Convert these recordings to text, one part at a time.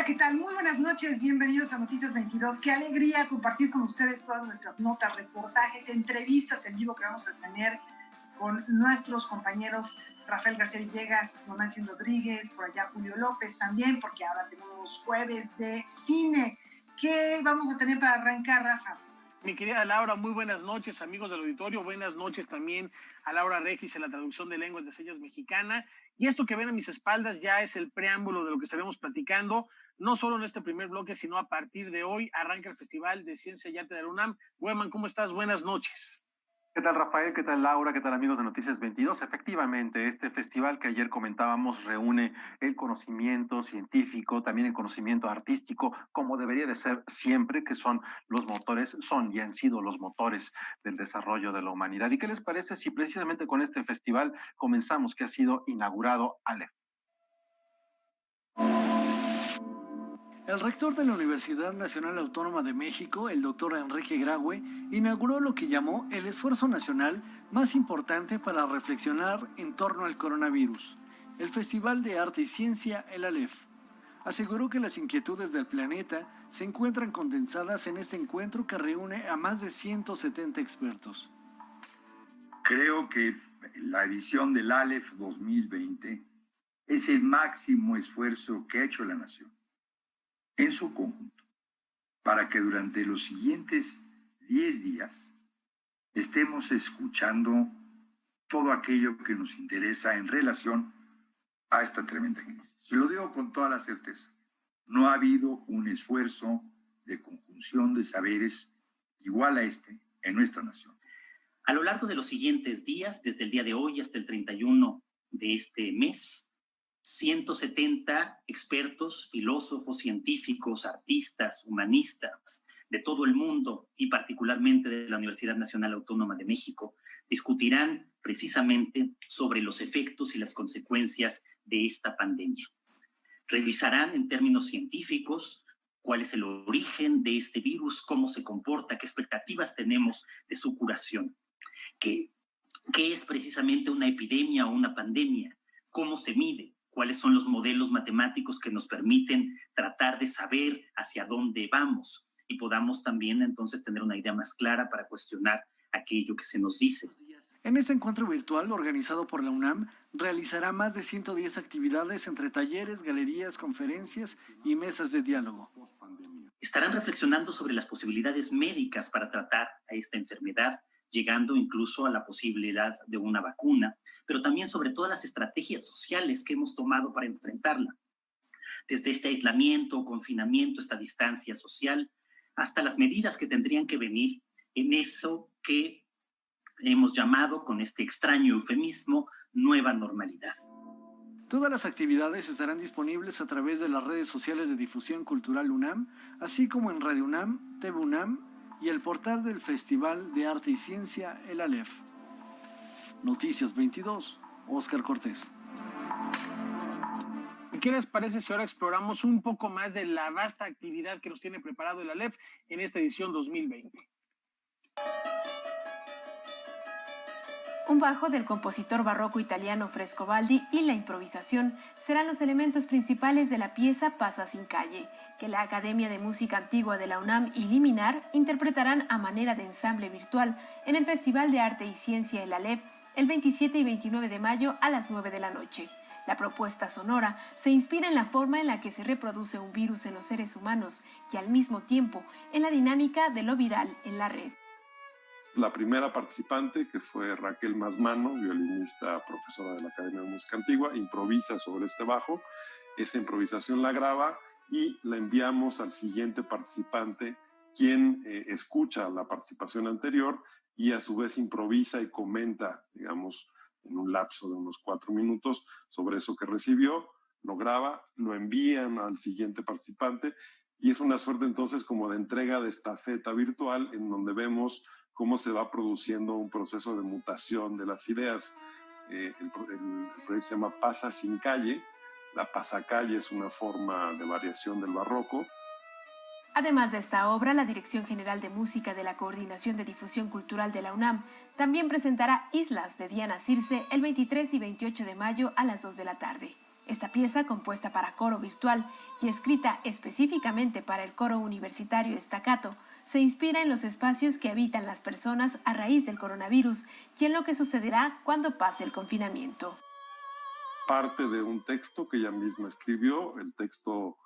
Hola, ¿qué tal? Muy buenas noches, bienvenidos a Noticias 22. Qué alegría compartir con ustedes todas nuestras notas, reportajes, entrevistas en vivo que vamos a tener con nuestros compañeros Rafael García Villegas, Nancy Rodríguez, por allá Julio López también, porque ahora tenemos jueves de cine. ¿Qué vamos a tener para arrancar, Rafa? Mi querida Laura, muy buenas noches, amigos del auditorio. Buenas noches también a Laura Regis en la traducción de lenguas de señas mexicana. Y esto que ven a mis espaldas ya es el preámbulo de lo que estaremos platicando, no solo en este primer bloque, sino a partir de hoy arranca el Festival de Ciencia y Arte de la UNAM. Weman, ¿cómo estás? Buenas noches. ¿Qué tal, Rafael? ¿Qué tal, Laura? ¿Qué tal, amigos de Noticias 22? Efectivamente, este festival que ayer comentábamos reúne el conocimiento científico, también el conocimiento artístico, como debería de ser siempre, que son los motores, son y han sido los motores del desarrollo de la humanidad. ¿Y qué les parece si precisamente con este festival comenzamos, que ha sido inaugurado Aleph? El rector de la Universidad Nacional Autónoma de México, el doctor Enrique Graue, inauguró lo que llamó el esfuerzo nacional más importante para reflexionar en torno al coronavirus, el Festival de Arte y Ciencia, el Aleph. Aseguró que las inquietudes del planeta se encuentran condensadas en este encuentro que reúne a más de 170 expertos. Creo que la edición del Aleph 2020 es el máximo esfuerzo que ha hecho la nación en su conjunto, para que durante los siguientes 10 días estemos escuchando todo aquello que nos interesa en relación a esta tremenda crisis. Se lo digo con toda la certeza, no ha habido un esfuerzo de conjunción de saberes igual a este en nuestra nación. A lo largo de los siguientes días, desde el día de hoy hasta el 31 de este mes, 170 expertos, filósofos, científicos, artistas, humanistas de todo el mundo y particularmente de la Universidad Nacional Autónoma de México discutirán precisamente sobre los efectos y las consecuencias de esta pandemia. Revisarán en términos científicos cuál es el origen de este virus, cómo se comporta, qué expectativas tenemos de su curación, qué es precisamente una epidemia o una pandemia, cómo se mide, cuáles son los modelos matemáticos que nos permiten tratar de saber hacia dónde vamos y podamos también entonces tener una idea más clara para cuestionar aquello que se nos dice. En este encuentro virtual organizado por la UNAM, realizará más de 110 actividades entre talleres, galerías, conferencias y mesas de diálogo. Estarán reflexionando sobre las posibilidades médicas para tratar a esta enfermedad, llegando incluso a la posibilidad de una vacuna, pero también sobre todas las estrategias sociales que hemos tomado para enfrentarla. Desde este aislamiento, confinamiento, esta distancia social, hasta las medidas que tendrían que venir en eso que hemos llamado, con este extraño eufemismo, nueva normalidad. Todas las actividades estarán disponibles a través de las redes sociales de difusión cultural UNAM, así como en Radio UNAM, TV UNAM, y el portal del Festival de Arte y Ciencia, el Aleph. Noticias 22, Óscar Cortés. ¿Qué les parece si ahora exploramos un poco más de la vasta actividad que nos tiene preparado el Aleph en esta edición 2020? Un bajo del compositor barroco italiano Frescobaldi y la improvisación serán los elementos principales de la pieza Pasa sin calle, que la Academia de Música Antigua de la UNAM y Liminar interpretarán a manera de ensamble virtual en el Festival de Arte y Ciencia El Aleph el 27 y 29 de mayo a las 9 de la noche. La propuesta sonora se inspira en la forma en la que se reproduce un virus en los seres humanos y al mismo tiempo en la dinámica de lo viral en la red. La primera participante, que fue Raquel Masmano, violinista, profesora de la Academia de Música Antigua, improvisa sobre este bajo. Esa improvisación la graba y la enviamos al siguiente participante, quien escucha la participación anterior y a su vez improvisa y comenta, digamos, en un lapso de unos 4 minutos sobre eso que recibió, lo graba, lo envían al siguiente participante y es una suerte entonces como de entrega de estafeta virtual en donde vemos cómo se va produciendo un proceso de mutación de las ideas. El proyecto se llama Pasa sin calle. La pasacalle es una forma de variación del barroco. Además de esta obra, la Dirección General de Música de la Coordinación de Difusión Cultural de la UNAM también presentará Islas de Diana Circe el 23 y 28 de mayo a las 2 de la tarde. Esta pieza, compuesta para coro virtual y escrita específicamente para el coro universitario Staccato, se inspira en los espacios que habitan las personas a raíz del coronavirus y en lo que sucederá cuando pase el confinamiento. Parte de un texto que ella misma escribió. El texto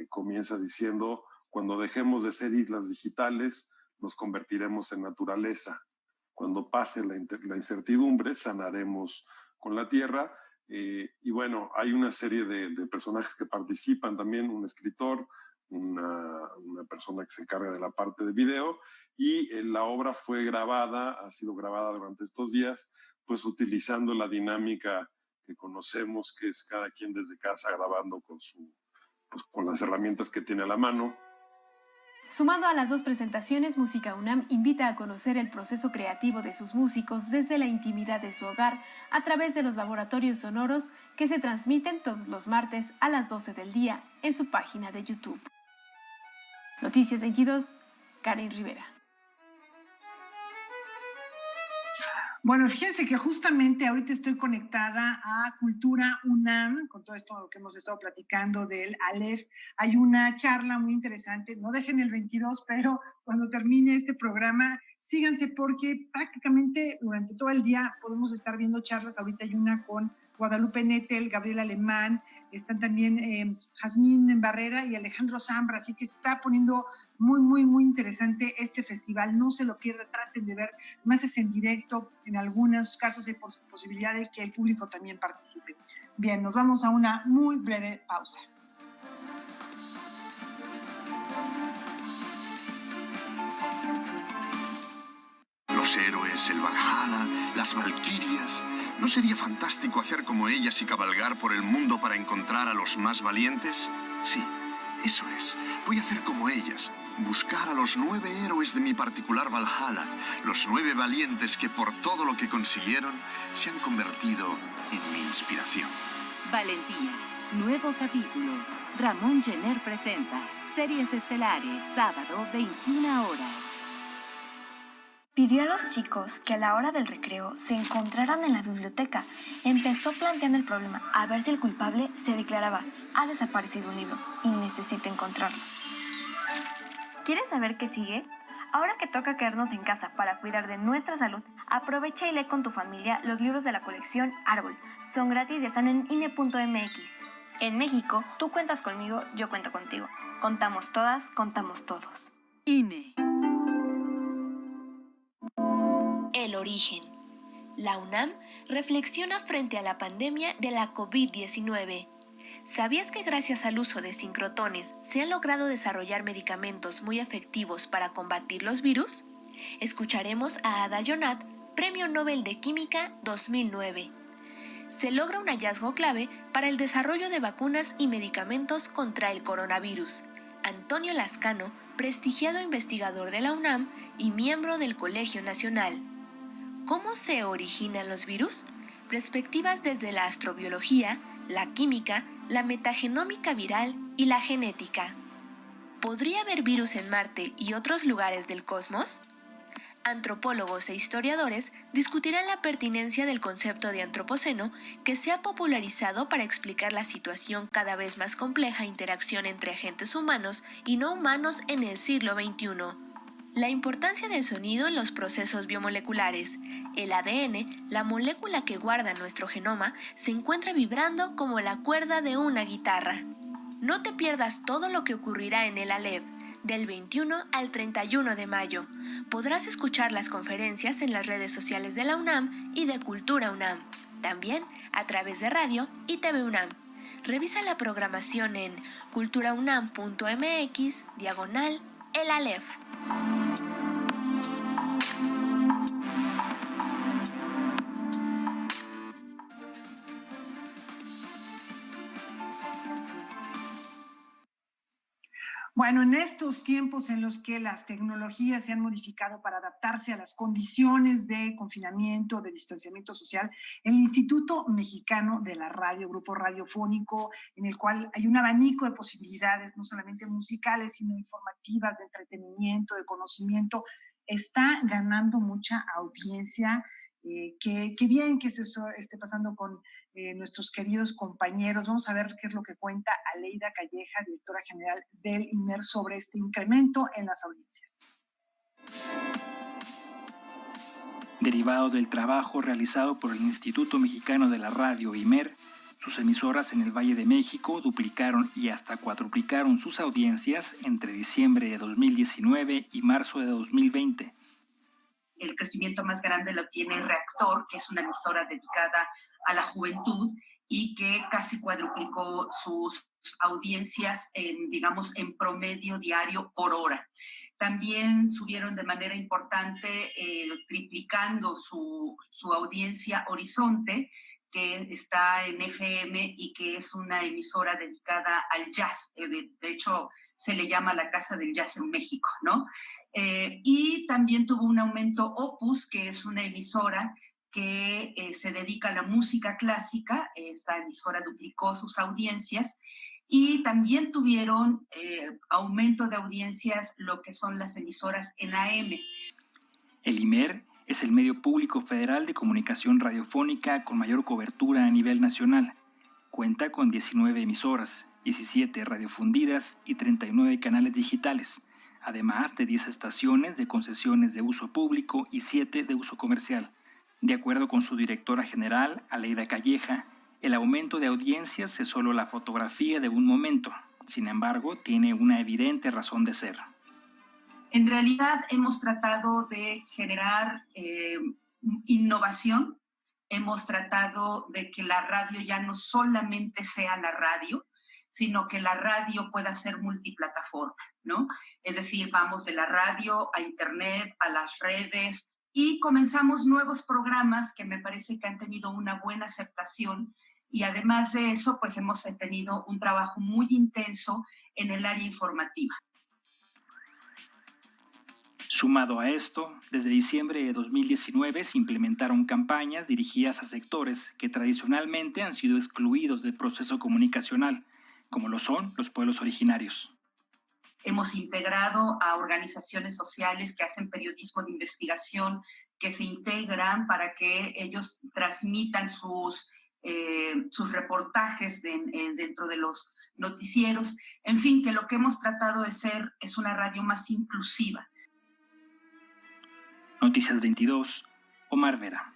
comienza diciendo: cuando dejemos de ser islas digitales, nos convertiremos en naturaleza. Cuando pase la incertidumbre, sanaremos con la tierra. Y bueno, hay una serie de personajes que participan también, un escritor, una persona que se encarga de la parte de video, y la obra fue grabada, ha sido grabada durante estos días, pues utilizando la dinámica que conocemos, que es cada quien desde casa grabando con las herramientas que tiene a la mano. Sumando a las dos presentaciones, Música UNAM invita a conocer el proceso creativo de sus músicos desde la intimidad de su hogar a través de los laboratorios sonoros que se transmiten todos los martes a las 12 del día en su página de YouTube. Noticias 22, Karen Rivera. Bueno, fíjense que justamente ahorita estoy conectada a Cultura UNAM, con todo esto que hemos estado platicando del Aleph. Hay una charla muy interesante, no dejen el 22, pero cuando termine este programa, síganse porque prácticamente durante todo el día podemos estar viendo charlas. Ahorita hay una con Guadalupe Nettel, Gabriel Alemán, están también Jazmín Barrera y Alejandro Zambra, así que se está poniendo muy, muy, muy interesante este festival. No se lo pierdan, traten de ver, más es en directo, en algunos casos hay posibilidad de que el público también participe. Bien, nos vamos a una muy breve pausa. Los héroes, el Valhalla, las valquirias. ¿No sería fantástico hacer como ellas y cabalgar por el mundo para encontrar a los más valientes? Sí, eso es. Voy a hacer como ellas. Buscar a los 9 héroes de mi particular Valhalla. Los 9 valientes que por todo lo que consiguieron se han convertido en mi inspiración. Valentía. Nuevo capítulo. Ramón Jenner presenta Series Estelares, sábado, 21 horas. Pidió a los chicos que a la hora del recreo se encontraran en la biblioteca. Empezó planteando el problema, a ver si el culpable se declaraba: ha desaparecido un libro y necesito encontrarlo. ¿Quieres saber qué sigue? Ahora que toca quedarnos en casa para cuidar de nuestra salud, aprovecha y lee con tu familia los libros de la colección Árbol. Son gratis y están en INE.mx. En México, tú cuentas conmigo, yo cuento contigo. Contamos todas, contamos todos. INE. El origen. La UNAM reflexiona frente a la pandemia de la COVID-19. ¿Sabías que gracias al uso de sincrotones se han logrado desarrollar medicamentos muy efectivos para combatir los virus? Escucharemos a Ada Yonath, Premio Nobel de Química 2009. Se logra un hallazgo clave para el desarrollo de vacunas y medicamentos contra el coronavirus. Antonio Lascano, prestigiado investigador de la UNAM y miembro del Colegio Nacional. ¿Cómo se originan los virus? Perspectivas desde la astrobiología, la química, la metagenómica viral y la genética. ¿Podría haber virus en Marte y otros lugares del cosmos? Antropólogos e historiadores discutirán la pertinencia del concepto de antropoceno que se ha popularizado para explicar la situación cada vez más compleja de interacción entre agentes humanos y no humanos en el siglo XXI. La importancia del sonido en los procesos biomoleculares. El ADN, la molécula que guarda nuestro genoma, se encuentra vibrando como la cuerda de una guitarra. No te pierdas todo lo que ocurrirá en el Aleph, del 21 al 31 de mayo. Podrás escuchar las conferencias en las redes sociales de la UNAM y de Cultura UNAM, también a través de radio y TV UNAM. Revisa la programación en culturaunam.mx/el Aleph. Bueno, en estos tiempos en los que las tecnologías se han modificado para adaptarse a las condiciones de confinamiento, de distanciamiento social, el Instituto Mexicano de la Radio, grupo radiofónico, en el cual hay un abanico de posibilidades, no solamente musicales, sino informativas, de entretenimiento, de conocimiento, está ganando mucha audiencia. Qué bien que se esté pasando con nuestros queridos compañeros. Vamos a ver qué es lo que cuenta Aleida Calleja, directora general del IMER, sobre este incremento en las audiencias. Derivado del trabajo realizado por el Instituto Mexicano de la Radio, IMER, sus emisoras en el Valle de México duplicaron y hasta cuadruplicaron sus audiencias entre diciembre de 2019 y marzo de 2020. El crecimiento más grande lo tiene Reactor, que es una emisora dedicada a la juventud y que casi cuadruplicó sus audiencias, en promedio diario por hora. También subieron de manera importante, triplicando su audiencia Horizonte, que está en FM y que es una emisora dedicada al jazz. De hecho, se le llama la Casa del Jazz en México, ¿no? Y también tuvo un aumento Opus, que es una emisora que se dedica a la música clásica. Esa emisora duplicó sus audiencias. Y también tuvieron aumento de audiencias lo que son las emisoras en AM. El IMER es el medio público federal de comunicación radiofónica con mayor cobertura a nivel nacional. Cuenta con 19 emisoras, 17 radiofundidas y 39 canales digitales, además de 10 estaciones de concesiones de uso público y 7 de uso comercial. De acuerdo con su directora general, Aleida Calleja, el aumento de audiencias es solo la fotografía de un momento. Sin embargo, tiene una evidente razón de ser. En realidad hemos tratado de generar innovación. Hemos tratado de que la radio ya no solamente sea la radio, sino que la radio pueda ser multiplataforma, ¿no? Es decir, vamos de la radio a internet, a las redes, y comenzamos nuevos programas que me parece que han tenido una buena aceptación. Y además de eso, pues hemos tenido un trabajo muy intenso en el área informativa. Sumado a esto, desde diciembre de 2019 se implementaron campañas dirigidas a sectores que tradicionalmente han sido excluidos del proceso comunicacional, como lo son los pueblos originarios. Hemos integrado a organizaciones sociales que hacen periodismo de investigación, que se integran para que ellos transmitan sus reportajes dentro de los noticieros. En fin, que lo que hemos tratado de ser es una radio más inclusiva. Noticias 22, Omar Vera.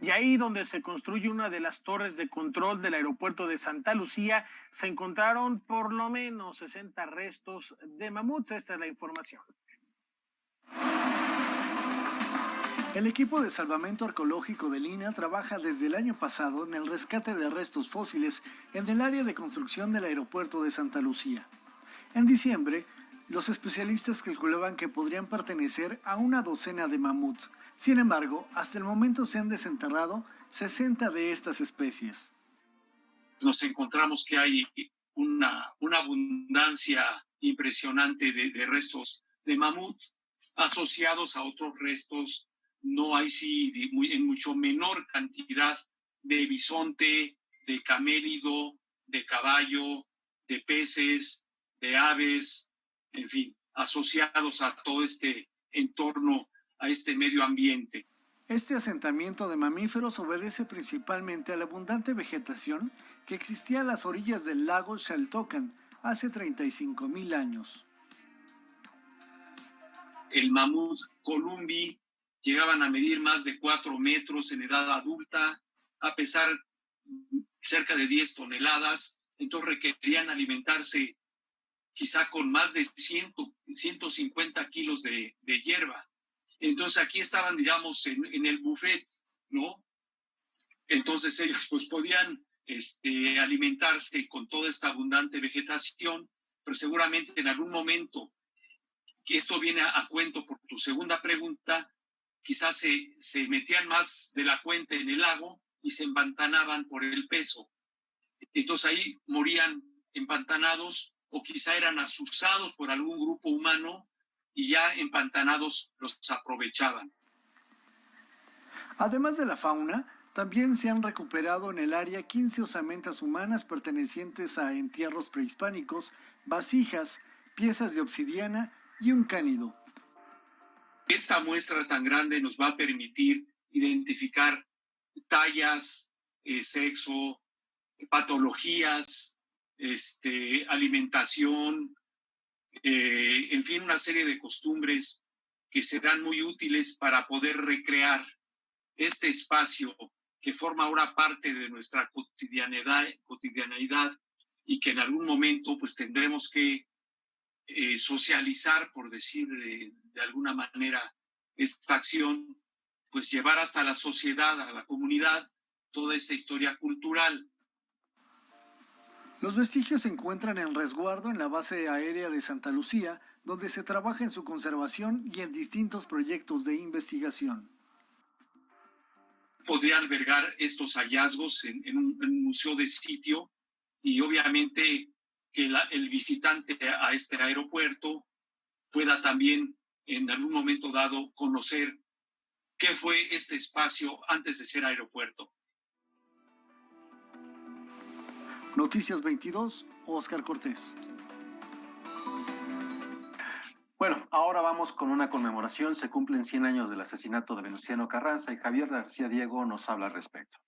Y ahí donde se construye una de las torres de control del aeropuerto de Santa Lucía, se encontraron por lo menos 60 restos de mamuts. Esta es la información. El equipo de salvamento arqueológico de Lina trabaja desde el año pasado en el rescate de restos fósiles en el área de construcción del aeropuerto de Santa Lucía. En diciembre, los especialistas calculaban que podrían pertenecer a una docena de mamuts. Sin embargo, hasta el momento se han desenterrado 60 de estas especies. Nos encontramos que hay una abundancia impresionante de restos de mamut asociados a otros restos. No hay en mucho menor cantidad de bisonte, de camélido, de caballo, de peces, de aves, en fin, asociados a todo este entorno, a este medio ambiente. Este asentamiento de mamíferos obedece principalmente a la abundante vegetación que existía a las orillas del lago Xaltocan hace 35,000 años. El mamut columbi llegaban a medir más de 4 metros en edad adulta, a pesar cerca de 10 toneladas, entonces requerían alimentarse quizá con más de 150 kilos de hierba. Entonces aquí estaban, digamos, en el buffet, ¿no? Entonces ellos pues podían alimentarse con toda esta abundante vegetación, pero seguramente en algún momento, que esto viene a cuento por tu segunda pregunta, quizás se metían más de la cuenta en el lago y se empantanaban por el peso. Entonces ahí morían empantanados o quizá eran asusados por algún grupo humano y ya empantanados los aprovechaban. Además de la fauna, también se han recuperado en el área 15 osamentas humanas pertenecientes a entierros prehispánicos, vasijas, piezas de obsidiana y un cánido. Esta muestra tan grande nos va a permitir identificar tallas, sexo, patologías, alimentación, en fin, una serie de costumbres que serán muy útiles para poder recrear este espacio que forma ahora parte de nuestra cotidianeidad y que en algún momento pues tendremos que socializar, por decir de alguna manera, esta acción, pues llevar hasta la sociedad, a la comunidad, toda esta historia cultural. Los vestigios se encuentran en resguardo en la base aérea de Santa Lucía, donde se trabaja en su conservación y en distintos proyectos de investigación. Podría albergar estos hallazgos en un museo de sitio y obviamente que el visitante a este aeropuerto pueda también en algún momento dado conocer qué fue este espacio antes de ser aeropuerto. Noticias 22, Óscar Cortés. Bueno, ahora vamos con una conmemoración. Se cumplen 100 años del asesinato de Venustiano Carranza y Javier García Diego nos habla al respecto.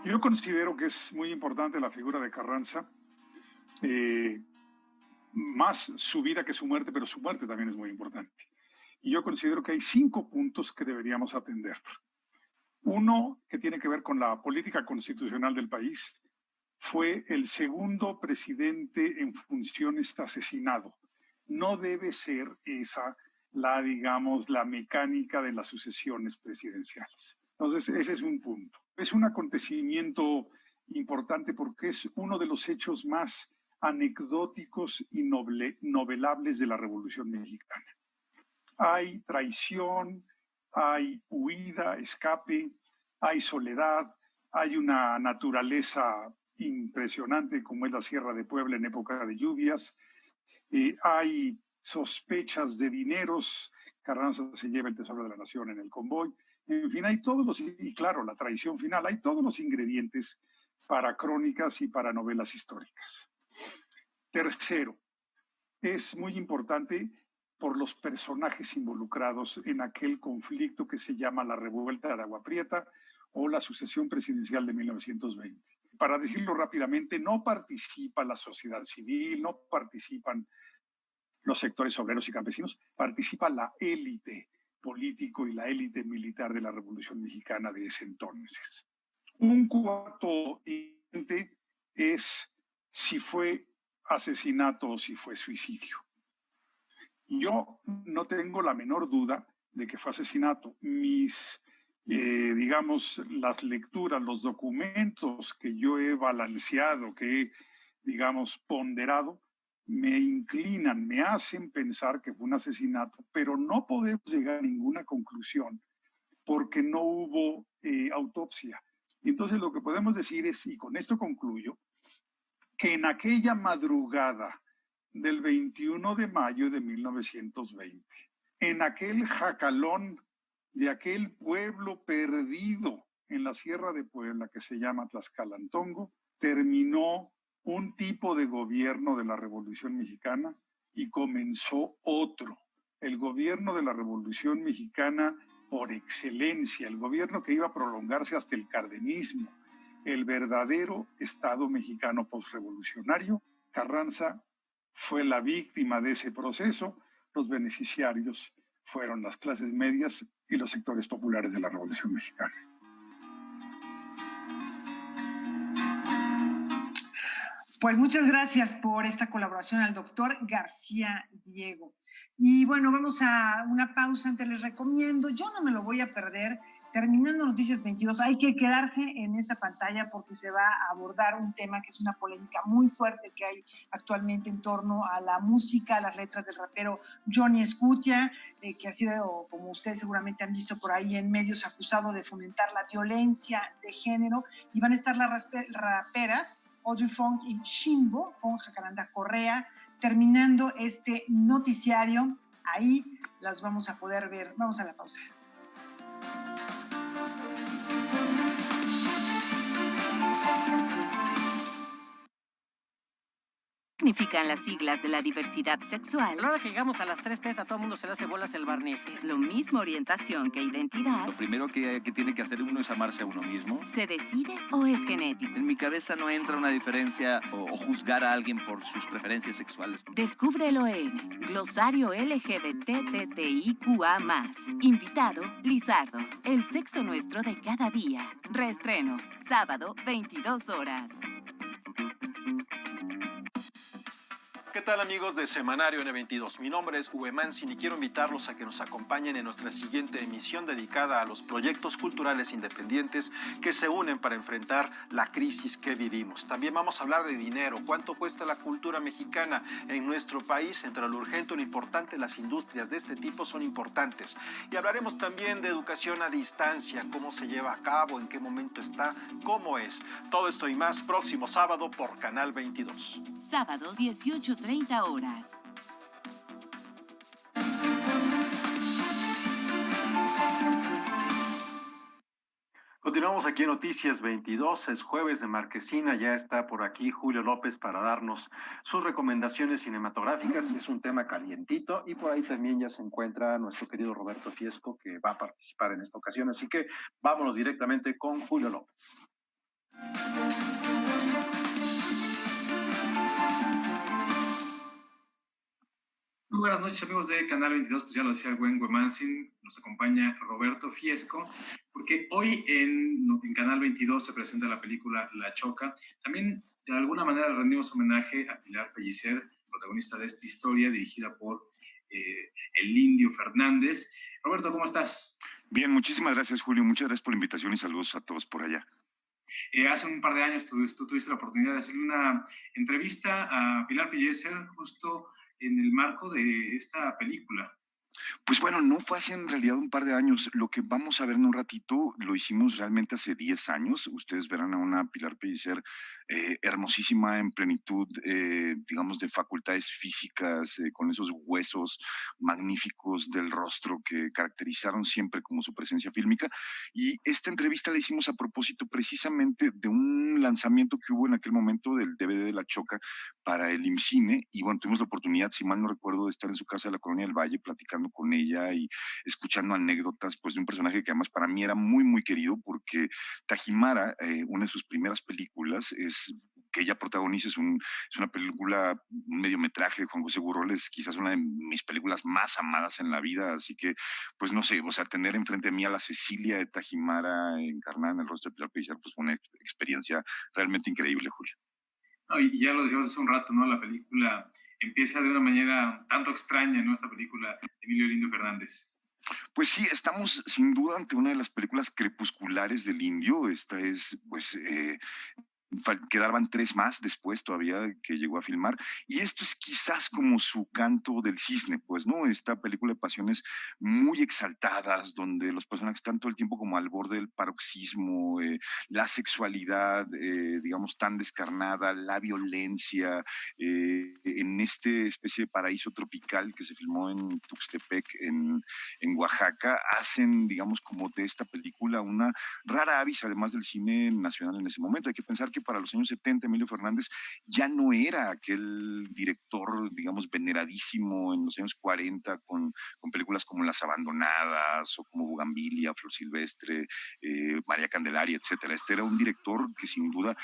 Yo considero que es muy importante la figura de Carranza, más su vida que su muerte, pero su muerte también es muy importante. Y yo considero que hay 5 puntos que deberíamos atender. Uno, que tiene que ver con la política constitucional del país. Fue el segundo presidente en funciones asesinado. No debe ser esa la mecánica de las sucesiones presidenciales. Entonces, ese es un punto. Es un acontecimiento importante porque es uno de los hechos más anecdóticos y novelables de la Revolución Mexicana. Hay traición, hay huida, escape, hay soledad, hay una naturaleza impresionante como es la Sierra de Puebla en época de lluvias, hay sospechas de dineros, Carranza se lleva el tesoro de la nación en el convoy, en fin, hay todos los, y claro, la traición final, hay todos los ingredientes para crónicas y para novelas históricas. Tercero, es muy importante por los personajes involucrados en aquel conflicto que se llama la Revuelta de Agua Prieta o la sucesión presidencial de 1920. Para decirlo rápidamente, no participa la sociedad civil, no participan los sectores obreros y campesinos, participa la élite político y la élite militar de la Revolución Mexicana de ese entonces. Un cuarto ingrediente es si fue asesinato o si fue suicidio. Yo no tengo la menor duda de que fue asesinato. Las lecturas, los documentos que yo he balanceado, que he, ponderado, me inclinan, me hacen pensar que fue un asesinato, pero no podemos llegar a ninguna conclusión porque no hubo autopsia. Entonces lo que podemos decir es, y con esto concluyo, que en aquella madrugada del 21 de mayo de 1920, en aquel jacalón de aquel pueblo perdido en la Sierra de Puebla que se llama Tlaxcalantongo, terminó un tipo de gobierno de la Revolución Mexicana y comenzó otro, el gobierno de la Revolución Mexicana por excelencia, el gobierno que iba a prolongarse hasta el cardenismo, el verdadero Estado mexicano postrevolucionario. Carranza fue la víctima de ese proceso, los beneficiarios fueron las clases medias y los sectores populares de la Revolución Mexicana. Pues muchas gracias por esta colaboración al doctor García Diego. Y bueno, vamos a una pausa. Antes les recomiendo, yo no me lo voy a perder, terminando Noticias 22, hay que quedarse en esta pantalla porque se va a abordar un tema que es una polémica muy fuerte que hay actualmente en torno a la música, a las letras del rapero Johnny Scutia, que ha sido, como ustedes seguramente han visto por ahí en medios, acusado de fomentar la violencia de género. Y van a estar las raperas Audrey Funk y Shimbo con Jacaranda Correa, terminando este noticiario. Ahí las vamos a poder ver. Vamos a la pausa. significan las siglas de la diversidad sexual. A la hora que llegamos a las 3 T's, a todo el mundo se le hace bolas el barniz. Es lo mismo orientación que identidad. Lo primero que tiene que hacer uno es amarse a uno mismo. ¿Se decide o es genético? En mi cabeza no entra una diferencia o juzgar a alguien por sus preferencias sexuales. Descúbrelo en Glosario LGBTTIQA+. Invitado, Lizardo. El sexo nuestro de cada día. Reestreno, sábado, 22 horas. ¿Qué tal, amigos de Semanario N22? Mi nombre es Uwe Mansin y quiero invitarlos a que nos acompañen en nuestra siguiente emisión dedicada a los proyectos culturales independientes que se unen para enfrentar la crisis que vivimos. También vamos a hablar de dinero, cuánto cuesta la cultura mexicana en nuestro país. Entre lo urgente y lo importante, las industrias de este tipo son importantes. Y hablaremos también de educación a distancia, cómo se lleva a cabo, en qué momento está, cómo es. Todo esto y más próximo sábado por Canal 22. Sábado, 18:30 horas. Continuamos aquí en Noticias 22, es jueves de Marquesina, ya está por aquí Julio López para darnos sus recomendaciones cinematográficas, es un tema calientito y por ahí también ya se encuentra nuestro querido Roberto Fiesco que va a participar en esta ocasión, así que vámonos directamente con Julio López. Muy buenas noches, amigos de Canal 22, pues ya lo decía el buen Mansin, nos acompaña Roberto Fiesco, porque hoy en Canal 22 se presenta la película La Choca. También de alguna manera le rendimos homenaje a Pilar Pellicer, protagonista de esta historia dirigida por el Indio Fernández. Roberto, ¿cómo estás? Bien, muchísimas gracias, Julio. Muchas gracias por la invitación y saludos a todos por allá. Hace un par de años tú tuviste la oportunidad de hacer una entrevista a Pilar Pellicer justo en el marco de esta película. Pues bueno, no fue hace en realidad un par de años. Lo que vamos a ver en un ratito lo hicimos realmente hace 10 años. Ustedes verán a una Pilar Pellicer hermosísima en plenitud, digamos, de facultades físicas, con esos huesos magníficos del rostro que caracterizaron siempre como su presencia fílmica. Y esta entrevista la hicimos a propósito precisamente de un lanzamiento que hubo en aquel momento del DVD de La Choca para el IMCINE. Y bueno, tuvimos la oportunidad, si mal no recuerdo, de estar en su casa de la Colonia del Valle platicando con ella y escuchando anécdotas pues de un personaje que además para mí era muy muy querido porque Tajimara, una de sus primeras películas que ella protagoniza es una película, un mediometraje de Juan José Burroles, quizás una de mis películas más amadas en la vida, así que pues no sé, o sea, tener enfrente a mí a la Cecilia de Tajimara encarnada en el rostro de Pilar Pellicer pues fue una experiencia realmente increíble, Julio. No, y ya lo decíamos hace un rato, ¿no? La película empieza de una manera tanto extraña, ¿no? Esta película de Emilio Lindo Fernández. Pues sí, estamos sin duda ante una de las películas crepusculares del Indio. Esta es, pues, quedaban 3 más después todavía que llegó a filmar, y esto es quizás como su canto del cisne, pues, ¿no? Esta película de pasiones muy exaltadas, donde los personajes están todo el tiempo como al borde del paroxismo, la sexualidad, digamos, tan descarnada, la violencia, en este especie de paraíso tropical que se filmó en Tuxtepec, en Oaxaca, hacen, digamos, como de esta película una rara avis, además del cine nacional en ese momento. Hay que pensar que para los años 70 Emilio Fernández ya no era aquel director, digamos, veneradísimo en los años 40 con películas como Las Abandonadas o como Bugambilia, Flor Silvestre, María Candelaria, etcétera. Este era un director que sin duda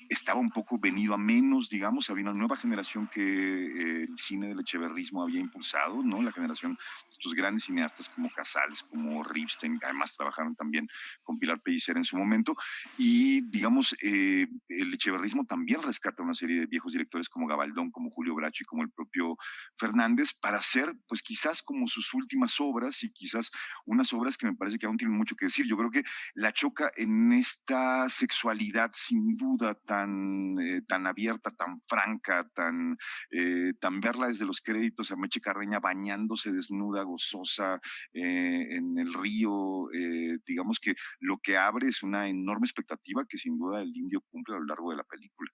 estaba un poco venido a menos, digamos, había una nueva generación que el cine del echeverrismo había impulsado, ¿no? La generación de estos grandes cineastas como Casals, como Ripstein, que además trabajaron también con Pilar Pellicer en su momento, y digamos, el echeverrismo también rescata una serie de viejos directores como Gabaldón, como Julio Bracho y como el propio Fernández, para hacer, pues quizás como sus últimas obras, y quizás unas obras que me parece que aún tienen mucho que decir. Yo creo que La Choca en esta sexualidad sin duda tan abierta, tan franca, tan verla desde los créditos a Meche Carreña bañándose desnuda, gozosa en el río, digamos que lo que abre es una enorme expectativa que sin duda el Indio cumple a lo largo de la película.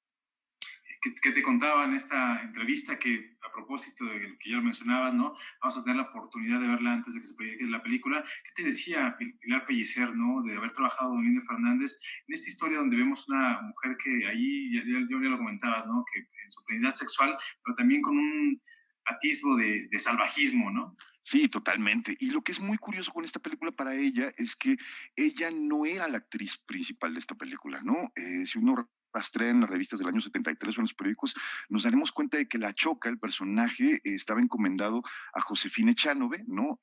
¿Qué te contaba en esta entrevista que a propósito propósito de lo que ya lo mencionabas, ¿no? Vamos a tener la oportunidad de verla antes de que se proyecte la película. ¿Qué te decía Pilar Pellicer, ¿no? De haber trabajado con Linda Fernández en esta historia donde vemos una mujer que ahí, ya lo comentabas, ¿no? Que en su plenidad sexual, pero también con un atisbo de salvajismo, ¿no? Sí, totalmente. Y lo que es muy curioso con esta película para ella es que ella no era la actriz principal de esta película, ¿no? Si uno rastrea en las revistas del año 73 o en los periódicos, nos daremos cuenta de que la Choca, el personaje, estaba encomendado a Josefina Echanove, ¿no?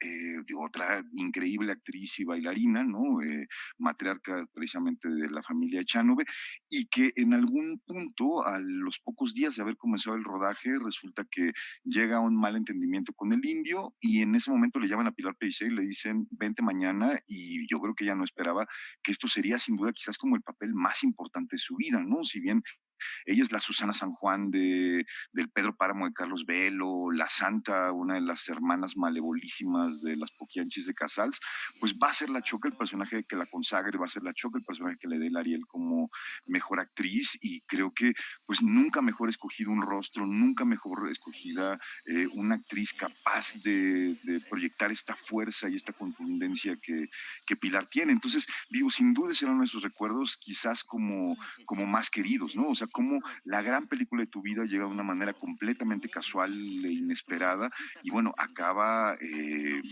Otra increíble actriz y bailarina, ¿no? Matriarca precisamente de la familia Echanove, y que en algún punto, a los pocos días de haber comenzado el rodaje, resulta que llega a un mal entendimiento con el indio y en ese momento le llaman a Pilar Pellicer y le dicen, vente mañana, y yo creo que ella no esperaba que esto sería sin duda quizás como el papel más importante de su vida, ¿no? Si bien ella es la Susana San Juan del Pedro Páramo de Carlos Velo, la Santa, una de las hermanas malevolísimas de las Poquianchis de Casals, pues va a ser la Choca el personaje que la consagre, va a ser la Choca el personaje que le dé el Ariel como mejor actriz, y creo que pues nunca mejor escogido un rostro, nunca mejor escogida una actriz capaz de proyectar esta fuerza y esta contundencia que Pilar tiene. Entonces, digo, sin duda serán nuestros recuerdos quizás como más queridos, ¿no? O sea, cómo la gran película de tu vida llega de una manera completamente casual e inesperada y bueno, acaba,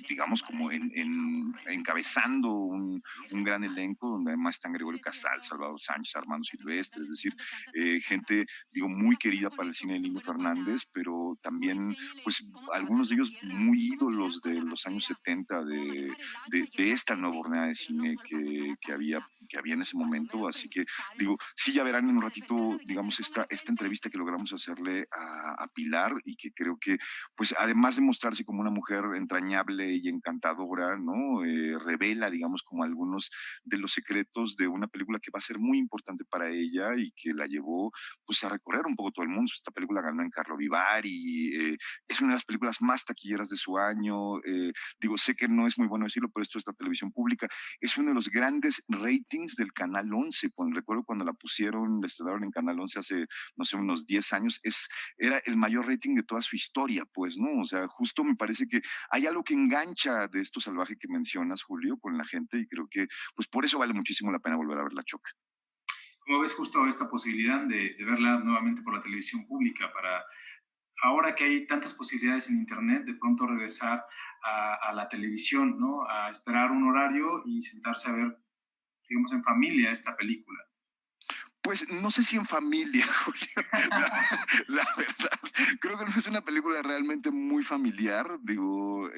digamos, como encabezando un gran elenco donde además están Gregorio Casal, Salvador Sánchez, Armando Silvestre, es decir, gente, digo, muy querida para el cine de Lino Fernández, pero también, pues, algunos de ellos muy ídolos de los años 70 de esta nueva hornada de cine que había en ese momento, así que, digo, sí, ya verán en un ratito, digamos, esta entrevista que logramos hacerle a Pilar y que creo que, pues, además de mostrarse como una mujer entrañable y encantadora, ¿no? Revela, digamos, como algunos de los secretos de una película que va a ser muy importante para ella y que la llevó, pues, a recorrer un poco todo el mundo. Esta película ganó en Carlo Vivari, es una de las películas más taquilleras de su año, digo, sé que no es muy bueno decirlo, pero esto es la televisión pública, es uno de los grandes ratings del Canal 11, recuerdo cuando la pusieron, la estrenaron en Canal 11 hace, no sé, unos 10 años, era el mayor rating de toda su historia, pues, ¿no? O sea, justo me parece que hay algo que engancha de esto salvaje que mencionas, Julio, con la gente y creo que, pues, por eso vale muchísimo la pena volver a ver La Choca. ¿Cómo ves justo esta posibilidad de verla nuevamente por la televisión pública para, ahora que hay tantas posibilidades en Internet, de pronto regresar a la televisión, ¿no? A esperar un horario y sentarse a ver, digamos, en familia esta película? Pues no sé si en familia, Julio, la verdad. Creo que no es una película realmente muy familiar. Digo,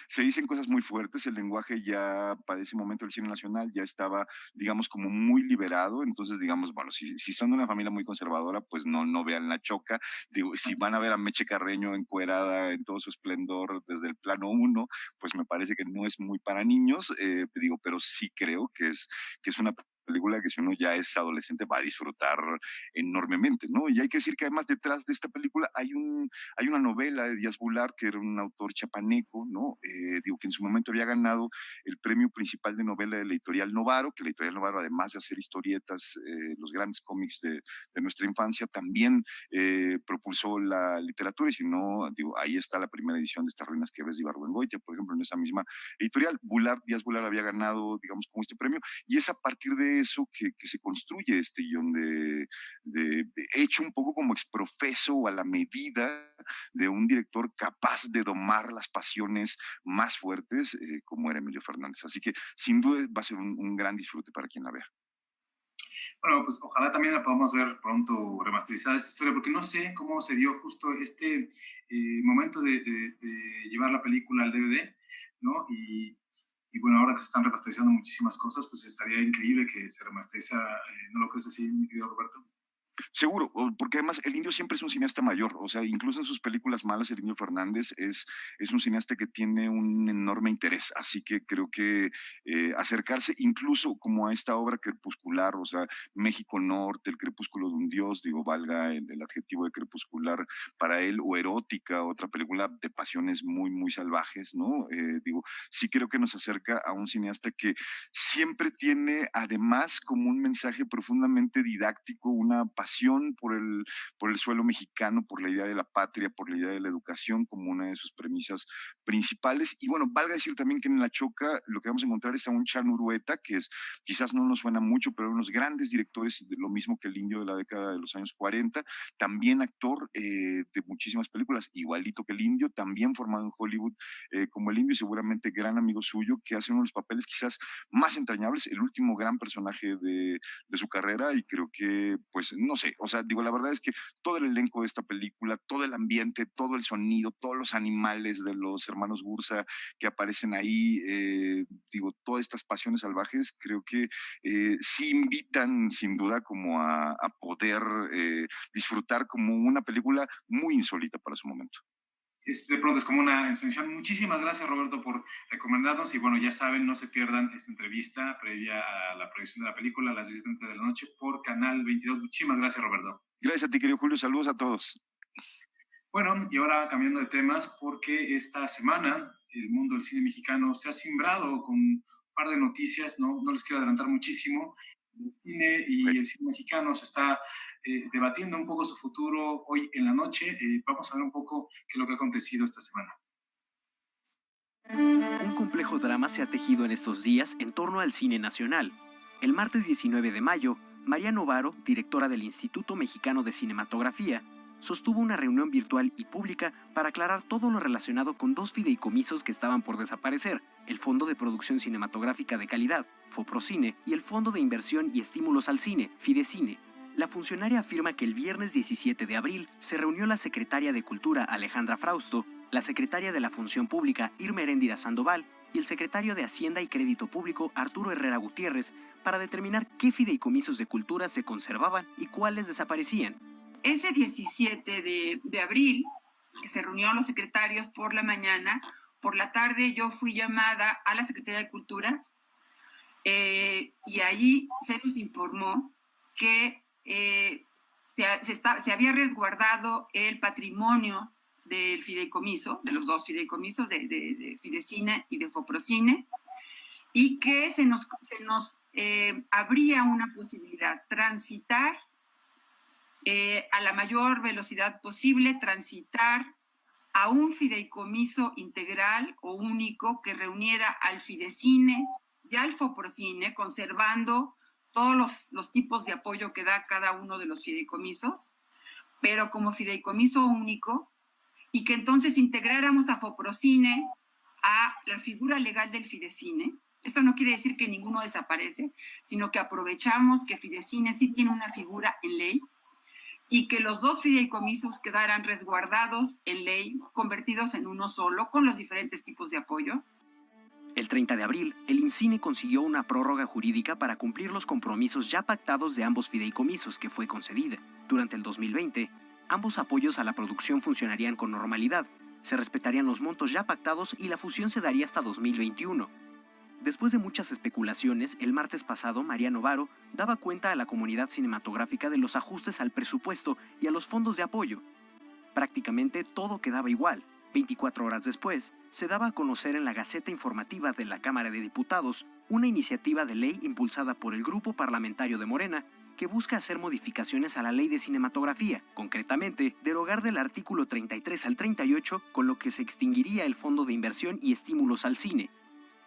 se dicen cosas muy fuertes. El lenguaje ya para ese momento del cine nacional ya estaba, digamos, como muy liberado. Entonces, digamos, bueno, si son de una familia muy conservadora, pues no vean La Choca. Digo, si van a ver a Meche Carreño encuerada en todo su esplendor desde el plano 1, pues me parece que no es muy para niños. Digo, pero sí creo que es una película que si uno ya es adolescente va a disfrutar enormemente, ¿no? Y hay que decir que además detrás de esta película hay una novela de Díaz Bular, que era un autor chapaneco, ¿no? Digo, que en su momento había ganado el premio principal de novela de la Editorial Novaro, que la Editorial Novaro, además de hacer historietas, los grandes cómics de nuestra infancia, también propulsó la literatura, y si no, digo, ahí está la primera edición de Estas ruinas que ves de Ibargüengoitia, por ejemplo, en esa misma editorial. Díaz Bular había ganado, digamos, como este premio, y es a partir de eso que se construye este guión hecho un poco como exprofeso o a la medida de un director capaz de domar las pasiones más fuertes, como era Emilio Fernández. Así que sin duda va a ser un gran disfrute para quien la vea. Bueno, pues ojalá también la podamos ver pronto remasterizada esta historia, porque no sé cómo se dio justo este momento de llevar la película al DVD, ¿no? Y bueno, ahora que se están remasterizando muchísimas cosas, pues estaría increíble que se remasteriza, ¿no lo crees así, mi querido Roberto? Seguro, porque además el Indio siempre es un cineasta mayor, o sea, incluso en sus películas malas el Indio Fernández es un cineasta que tiene un enorme interés, así que creo que acercarse incluso como a esta obra crepuscular, o sea, México Norte, El crepúsculo de un dios, digo, valga el adjetivo de crepuscular para él, o Erótica, otra película de pasiones muy, muy salvajes, ¿no? Digo, sí creo que nos acerca a un cineasta que siempre tiene además como un mensaje profundamente didáctico, una pasión pasión por el suelo mexicano, por la idea de la patria, por la idea de la educación como una de sus premisas principales. Y bueno, valga decir también que en La Choca lo que vamos a encontrar es a un Chan Urueta, que quizás no nos suena mucho, pero unos grandes directores, de lo mismo que el Indio de la década de los años 40, también actor de muchísimas películas, igualito que el Indio, también formado en Hollywood como el Indio, y seguramente gran amigo suyo, que hace uno de los papeles quizás más entrañables, el último gran personaje de su carrera. Y creo que, pues, no sé, o sea, digo, la verdad es que todo el elenco de esta película, todo el ambiente, todo el sonido, todos los animales de los hermanos Gursa que aparecen ahí, digo, todas estas pasiones salvajes, creo que sí invitan sin duda como a poder disfrutar como una película muy insólita para su momento. De pronto es como una ensoñación. Muchísimas gracias, Roberto, por recomendarnos. Y bueno, ya saben, no se pierdan esta entrevista previa a la proyección de la película a las 10:30 de la noche por Canal 22. Muchísimas gracias, Roberto. Gracias a ti, querido Julio. Saludos a todos. Bueno, y ahora cambiando de temas, porque esta semana el mundo del cine mexicano se ha cimbrado con un par de noticias, no les quiero adelantar muchísimo. El cine y el cine mexicano se está debatiendo un poco su futuro hoy en la noche. Vamos a ver un poco qué es lo que ha acontecido esta semana. Un complejo drama se ha tejido en estos días en torno al cine nacional. El martes 19 de mayo, María Novaro, directora del Instituto Mexicano de Cinematografía, sostuvo una reunión virtual y pública para aclarar todo lo relacionado con dos fideicomisos que estaban por desaparecer: el Fondo de Producción Cinematográfica de Calidad, FOPROCINE, y el Fondo de Inversión y Estímulos al Cine, FIDECINE. La funcionaria afirma que el viernes 17 de abril se reunió la secretaria de Cultura, Alejandra Frausto, la secretaria de la Función Pública, Irma Heréndira Sandoval, y el secretario de Hacienda y Crédito Público, Arturo Herrera Gutiérrez, para determinar qué fideicomisos de cultura se conservaban y cuáles desaparecían. Ese 17 de abril, que se reunieron los secretarios por la mañana, por la tarde yo fui llamada a la Secretaría de Cultura y allí se nos informó que se había resguardado el patrimonio del fideicomiso, de los dos fideicomisos, de Fidecine y de FOPROCINE, y que se nos abría una posibilidad: transitar a la mayor velocidad posible, transitar a un fideicomiso integral o único que reuniera al Fidecine y al FOPROCINE, conservando todos los tipos de apoyo que da cada uno de los fideicomisos, pero como fideicomiso único, y que entonces integráramos a FOPROCINE a la figura legal del Fidecine. Esto no quiere decir que ninguno desaparece, sino que aprovechamos que Fidecine sí tiene una figura en ley y que los dos fideicomisos quedaran resguardados en ley, convertidos en uno solo, con los diferentes tipos de apoyo. El 30 de abril, el IMCINE consiguió una prórroga jurídica para cumplir los compromisos ya pactados de ambos fideicomisos, que fue concedida. Durante el 2020, ambos apoyos a la producción funcionarían con normalidad, se respetarían los montos ya pactados y la fusión se daría hasta 2021. Después de muchas especulaciones, el martes pasado María Novaro daba cuenta a la comunidad cinematográfica de los ajustes al presupuesto y a los fondos de apoyo. Prácticamente todo quedaba igual. 24 horas después, se daba a conocer en la Gaceta Informativa de la Cámara de Diputados una iniciativa de ley impulsada por el Grupo Parlamentario de Morena que busca hacer modificaciones a la Ley de Cinematografía, concretamente, derogar del artículo 33 al 38, con lo que se extinguiría el Fondo de Inversión y Estímulos al Cine.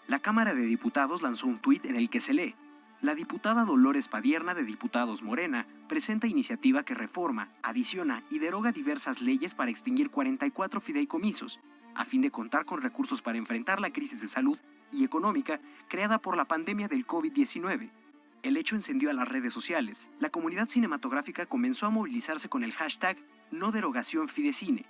La Cámara de Diputados lanzó un tuit en el que se lee: la diputada Dolores Padierna, de Diputados Morena, presenta iniciativa que reforma, adiciona y deroga diversas leyes para extinguir 44 fideicomisos, a fin de contar con recursos para enfrentar la crisis de salud y económica creada por la pandemia del COVID-19. El hecho encendió a las redes sociales. La comunidad cinematográfica comenzó a movilizarse con el hashtag No Derogación Fidecine.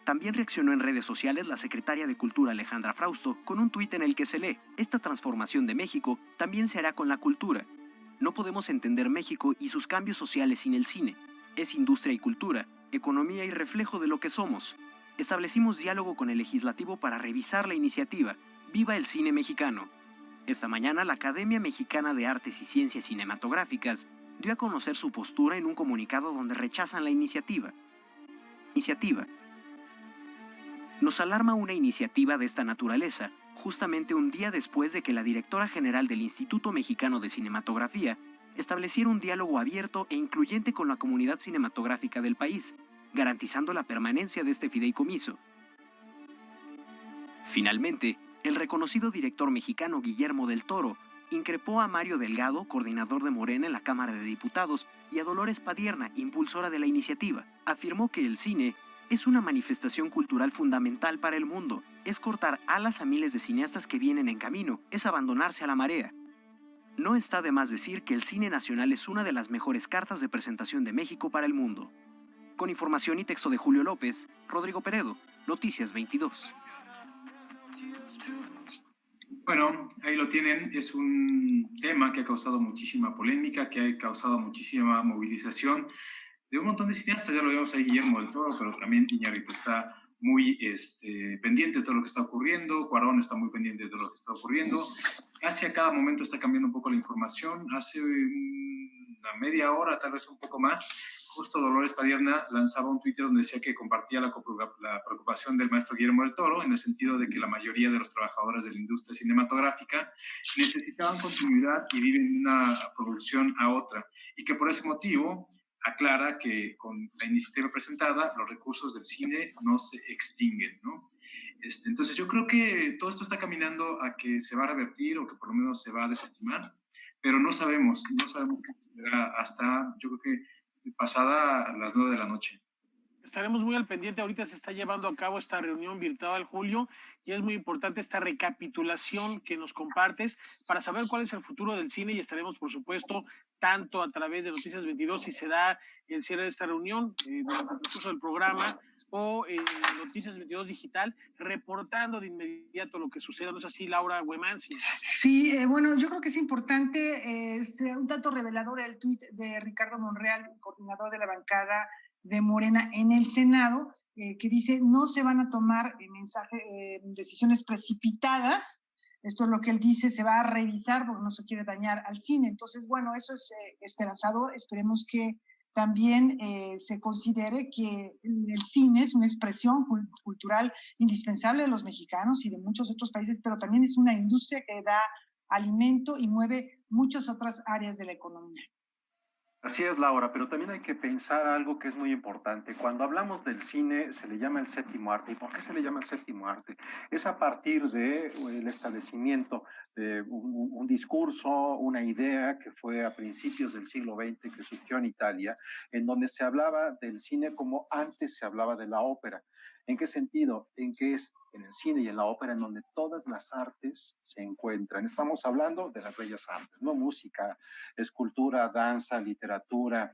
También reaccionó en redes sociales la secretaria de Cultura, Alejandra Frausto, con un tuit en el que se lee: esta transformación de México también se hará con la cultura. No podemos entender México y sus cambios sociales sin el cine. Es industria y cultura, economía y reflejo de lo que somos. Establecimos diálogo con el legislativo para revisar la iniciativa. ¡Viva el cine mexicano! Esta mañana, la Academia Mexicana de Artes y Ciencias Cinematográficas dio a conocer su postura en un comunicado donde rechazan la iniciativa. Nos alarma una iniciativa de esta naturaleza, justamente un día después de que la directora general del Instituto Mexicano de Cinematografía estableciera un diálogo abierto e incluyente con la comunidad cinematográfica del país, garantizando la permanencia de este fideicomiso. Finalmente, el reconocido director mexicano Guillermo del Toro increpó a Mario Delgado, coordinador de Morena en la Cámara de Diputados, y a Dolores Padierna, impulsora de la iniciativa. Afirmó que el cine es una manifestación cultural fundamental para el mundo, es cortar alas a miles de cineastas que vienen en camino, es abandonarse a la marea. No está de más decir que el cine nacional es una de las mejores cartas de presentación de México para el mundo. Con información y texto de Julio López, Rodrigo Peredo, Noticias 22. Bueno, ahí lo tienen. Es un tema que ha causado muchísima polémica, que ha causado muchísima movilización de un montón de cineastas. Ya lo vemos ahí, Guillermo del Toro, pero también Iñárritu está muy pendiente de todo lo que está ocurriendo. Cuarón está muy pendiente de todo lo que está ocurriendo. Casi a cada momento está cambiando un poco la información. Hace una media hora, tal vez un poco más, justo Dolores Padierna lanzaba un Twitter donde decía que compartía la preocupación del maestro Guillermo del Toro, en el sentido de que la mayoría de los trabajadores de la industria cinematográfica necesitaban continuidad y viven de una producción a otra, y que por ese motivo aclara que con la iniciativa presentada los recursos del cine no se extinguen, ¿no? Entonces yo creo que todo esto está caminando a que se va a revertir o que por lo menos se va a desestimar, pero no sabemos qué sucederá hasta, yo creo que pasada a las 9 de la noche. Estaremos muy al pendiente. Ahorita se está llevando a cabo esta reunión virtual, Julio, y es muy importante esta recapitulación que nos compartes para saber cuál es el futuro del cine, y estaremos, por supuesto, tanto a través de Noticias 22, si se da el cierre de esta reunión durante el transcurso del programa, o en Noticias 22 Digital, reportando de inmediato lo que suceda. ¿No es así, Laura Güemansi? Sí, bueno, yo creo que es importante, un dato revelador, el tuit de Ricardo Monreal, coordinador de la bancada de Morena en el Senado, que dice: no se van a tomar decisiones precipitadas. Esto es lo que él dice, se va a revisar porque no se quiere dañar al cine. Entonces, bueno, eso es esperanzador. Esperemos que también se considere que el cine es una expresión cultural indispensable de los mexicanos y de muchos otros países, pero también es una industria que da alimento y mueve muchas otras áreas de la economía. Así es, Laura, pero también hay que pensar algo que es muy importante. Cuando hablamos del cine, se le llama el séptimo arte. ¿Y por qué se le llama el séptimo arte? Es a partir del establecimiento de un discurso, una idea que fue a principios del siglo XX, que surgió en Italia, en donde se hablaba del cine como antes se hablaba de la ópera. ¿En qué sentido? En que es en el cine y en la ópera en donde todas las artes se encuentran. Estamos hablando de las bellas artes, ¿no? Música, escultura, danza, literatura,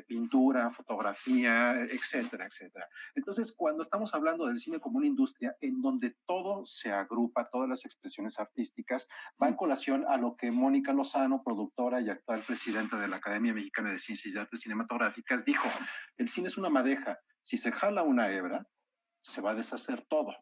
pintura, fotografía, etcétera, etcétera. Entonces, cuando estamos hablando del cine como una industria en donde todo se agrupa, todas las expresiones artísticas, va en colación a lo que Mónica Lozano, productora y actual presidenta de la Academia Mexicana de Ciencias y Artes Cinematográficas, dijo: el cine es una madeja. Si se jala una hebra, se va a deshacer todo.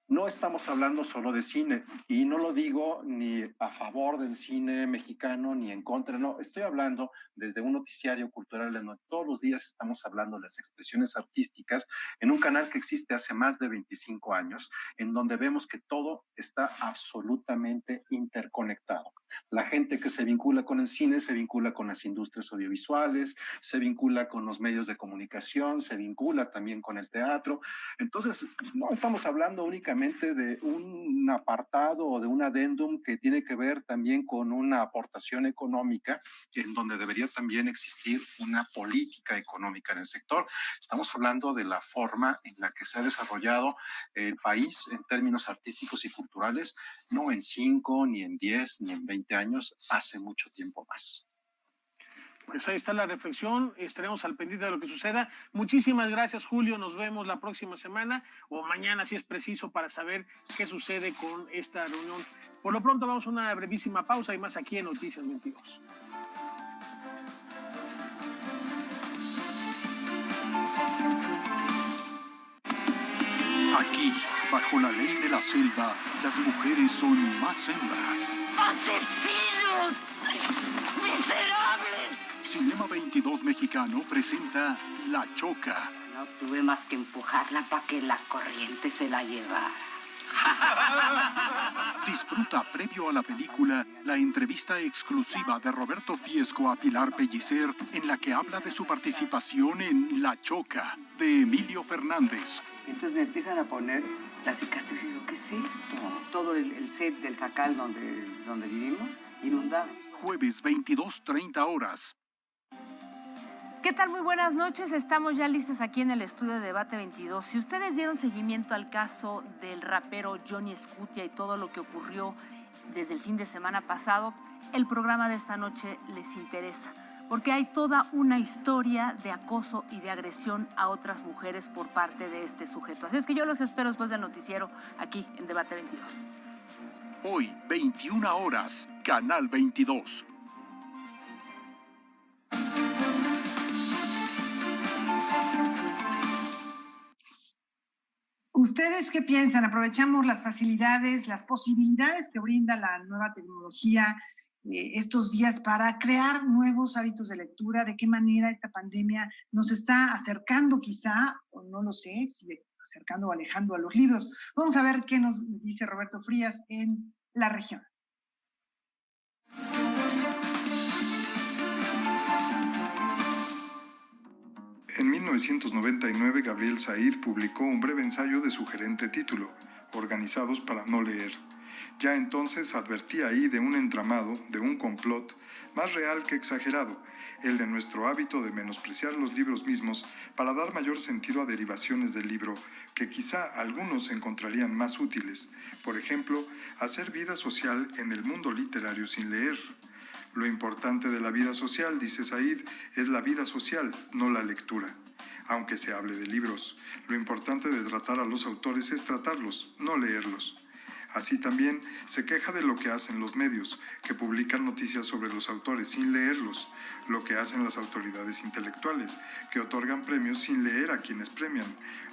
No estamos hablando solo de cine, y no lo digo ni a favor del cine mexicano ni en contra, no, estoy hablando desde un noticiario cultural en donde todos los días estamos hablando de las expresiones artísticas en un canal que existe hace más de 25 años, en donde vemos que todo está absolutamente interconectado. La gente que se vincula con el cine se vincula con las industrias audiovisuales, se vincula con los medios de comunicación, se vincula también con el teatro. Entonces, no estamos hablando únicamente de un apartado o de un adendum que tiene que ver también con una aportación económica, en donde debería también existir una política económica en el sector. Estamos hablando de la forma en la que se ha desarrollado el país en términos artísticos y culturales, no en 5, ni en 10, ni en 20 años, hace mucho tiempo más. Pues ahí está la reflexión, estaremos al pendiente de lo que suceda. Muchísimas gracias, Julio, nos vemos la próxima semana o mañana si es preciso, para saber qué sucede con esta reunión. Por lo pronto vamos a una brevísima pausa y más aquí en Noticias 22. Aquí, bajo la ley de la selva, las mujeres son más hembras. ¡Asesinos! ¡Miserables! Cinema 22 Mexicano presenta La Choca. No tuve más que empujarla para que la corriente se la llevara. Disfruta previo a la película la entrevista exclusiva de Roberto Fiesco a Pilar Pellicer, en la que habla de su participación en La Choca, de Emilio Fernández. Entonces me empiezan a poner la cicatriz y digo, ¿qué es esto? Todo el set del Jacal donde vivimos, inundado. Jueves 22:30 horas. ¿Qué tal? Muy buenas noches. Estamos ya listos aquí en el estudio de Debate 22. Si ustedes dieron seguimiento al caso del rapero Johnny Scutia y todo lo que ocurrió desde el fin de semana pasado, el programa de esta noche les interesa, porque hay toda una historia de acoso y de agresión a otras mujeres por parte de este sujeto. Así es que yo los espero después del noticiero aquí en Debate 22. Hoy, 21 horas, Canal 22. ¿Ustedes qué piensan? ¿Aprovechamos las facilidades, las posibilidades que brinda la nueva tecnología estos días para crear nuevos hábitos de lectura? ¿De qué manera esta pandemia nos está acercando quizá, o no lo sé, si acercando o alejando a los libros? Vamos a ver qué nos dice Roberto Frías en La Región. En 1999, Gabriel Said publicó un breve ensayo de sugerente título, Organizados para no leer. Ya entonces advertía ahí de un entramado, de un complot, más real que exagerado, el de nuestro hábito de menospreciar los libros mismos para dar mayor sentido a derivaciones del libro que quizá algunos encontrarían más útiles. Por ejemplo, hacer vida social en el mundo literario sin leer. Lo importante de la vida social, dice Said, es la vida social, no la lectura. Aunque se hable de libros, lo importante de tratar a los autores es tratarlos, no leerlos. Así también se queja de lo que hacen los medios, que publican noticias sobre los autores sin leerlos, lo que hacen las autoridades intelectuales, que otorgan premios sin leer a quienes premian,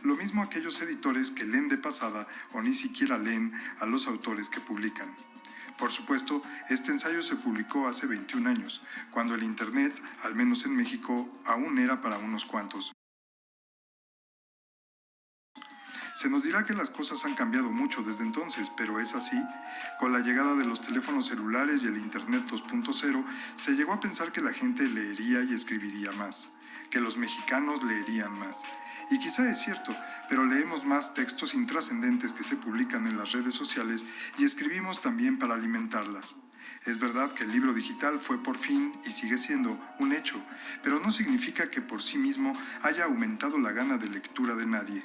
lo mismo aquellos editores que leen de pasada o ni siquiera leen a los autores que publican. Por supuesto, este ensayo se publicó hace 21 años, cuando el Internet, al menos en México, aún era para unos cuantos. Se nos dirá que las cosas han cambiado mucho desde entonces, pero es así. Con la llegada de los teléfonos celulares y el Internet 2.0, se llegó a pensar que la gente leería y escribiría más, que los mexicanos leerían más. Y quizá es cierto, pero leemos más textos intrascendentes que se publican en las redes sociales y escribimos también para alimentarlas. Es verdad que el libro digital fue por fin, y sigue siendo, un hecho, pero no significa que por sí mismo haya aumentado la gana de lectura de nadie.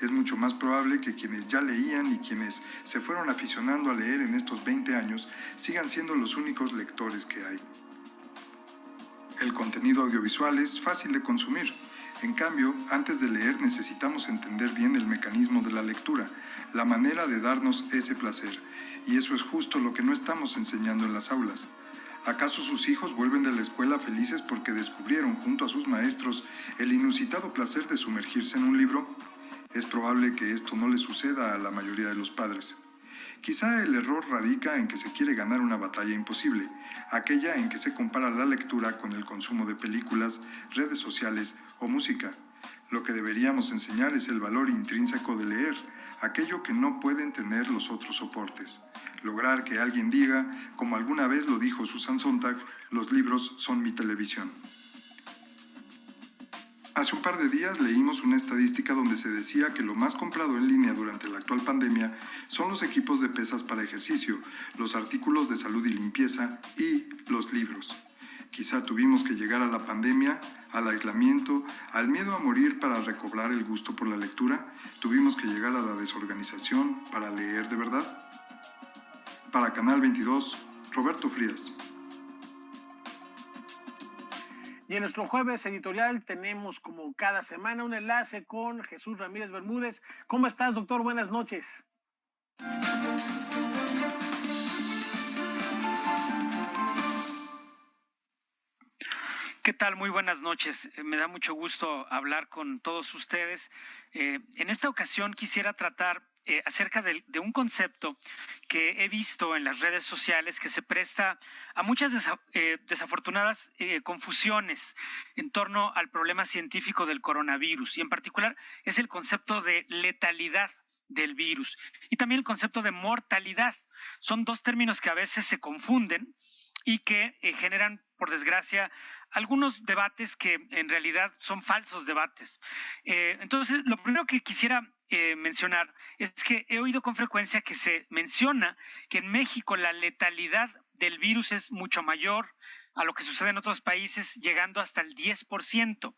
Es mucho más probable que quienes ya leían y quienes se fueron aficionando a leer en estos 20 años sigan siendo los únicos lectores que hay. El contenido audiovisual es fácil de consumir. En cambio, antes de leer necesitamos entender bien el mecanismo de la lectura, la manera de darnos ese placer, y eso es justo lo que no estamos enseñando en las aulas. ¿Acaso sus hijos vuelven de la escuela felices porque descubrieron junto a sus maestros el inusitado placer de sumergirse en un libro? Es probable que esto no le suceda a la mayoría de los padres. Quizá el error radica en que se quiere ganar una batalla imposible, aquella en que se compara la lectura con el consumo de películas, redes sociales o música. Lo que deberíamos enseñar es el valor intrínseco de leer, aquello que no pueden tener los otros soportes. Lograr que alguien diga, como alguna vez lo dijo Susan Sontag, los libros son mi televisión. Hace un par de días leímos una estadística donde se decía que lo más comprado en línea durante la actual pandemia son los equipos de pesas para ejercicio, los artículos de salud y limpieza y los libros. Quizá tuvimos que llegar a la pandemia, al aislamiento, al miedo a morir para recobrar el gusto por la lectura. Tuvimos que llegar a la desorganización para leer de verdad. Para Canal 22, Roberto Frías. Y en nuestro jueves editorial tenemos, como cada semana, un enlace con Jesús Ramírez Bermúdez. ¿Cómo estás, doctor? Buenas noches. ¿Qué tal? Muy buenas noches. Me da mucho gusto hablar con todos ustedes. En esta ocasión quisiera tratar acerca de un concepto que he visto en las redes sociales que se presta a muchas desafortunadas confusiones en torno al problema científico del coronavirus, y en particular es el concepto de letalidad del virus. Y también el concepto de mortalidad. Son dos términos que a veces se confunden y que generan, por desgracia, algunos debates que en realidad son falsos debates. Entonces, lo primero que quisiera mencionar es que he oído con frecuencia que se menciona que en México la letalidad del virus es mucho mayor a lo que sucede en otros países, llegando hasta el 10%.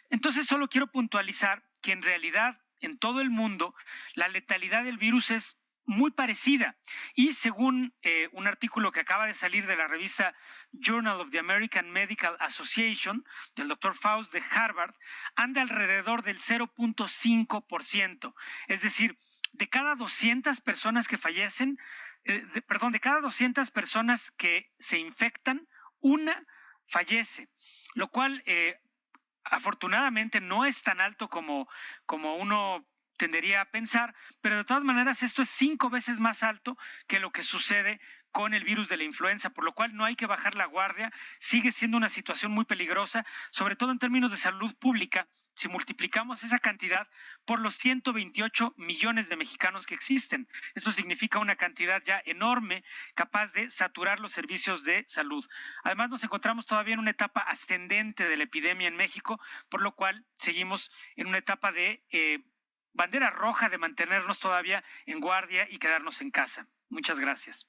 Entonces, solo quiero puntualizar que en realidad en todo el mundo la letalidad del virus es muy parecida, y según un artículo que acaba de salir de la revista Journal of the American Medical Association del Dr. Faust de Harvard, anda alrededor del 0.5%, es decir, de cada 200 personas que fallecen, de cada 200 personas que se infectan, una fallece, lo cual afortunadamente no es tan alto como uno tendería a pensar, pero de todas maneras esto es 5 veces más alto que lo que sucede con el virus de la influenza, por lo cual no hay que bajar la guardia. Sigue siendo una situación muy peligrosa, sobre todo en términos de salud pública, si multiplicamos esa cantidad por los 128 millones de mexicanos que existen. Eso significa una cantidad ya enorme, capaz de saturar los servicios de salud. Además, nos encontramos todavía en una etapa ascendente de la epidemia en México, por lo cual seguimos en una etapa de bandera roja, de mantenernos todavía en guardia y quedarnos en casa. Muchas gracias.